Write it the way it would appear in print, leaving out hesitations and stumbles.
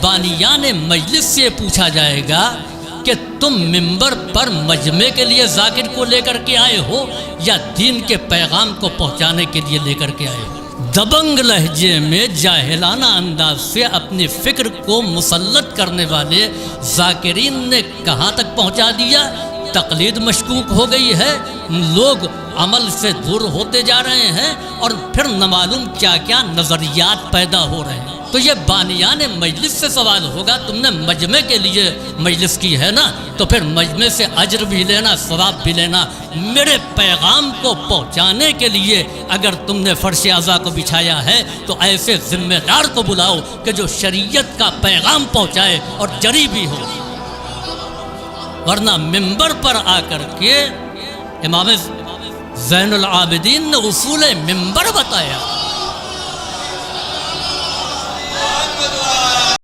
बानियान मजलिस से पूछा जाएगा कि तुम मिंबर पर मजमे के लिए जाकिर को लेकर के आए हो या दीन के पैगाम को पहुंचाने के लिए लेकर के आए हो। दबंग लहजे में जाहिलाना अंदाज से अपनी फिक्र को मुसल्लत करने वाले जाकिरीन ने कहाँ तक पहुंचा दिया। तकलीद मशकूक हो गई है, लोग अमल से दूर होते जा रहे हैं और फिर न मालूम क्या क्या नज़रियात पैदा हो रहे हैं। तो ये बानियान मजलिस से सवाल होगा, तुमने मजमे के लिए मजलिस की है ना, तो फिर मजमे से अजर भी लेना, सवाब भी लेना। मेरे पैगाम को पहुंचाने के लिए अगर तुमने फर्श अज़ा को बिछाया है तो ऐसे जिम्मेदार को बुलाओ कि जो शरीयत का पैगाम पहुंचाए और जरी भी हो। वरना मिंबर पर आकर के इमाम ज़ैनुल आबिदीन ने उसूल मिंबर बताया।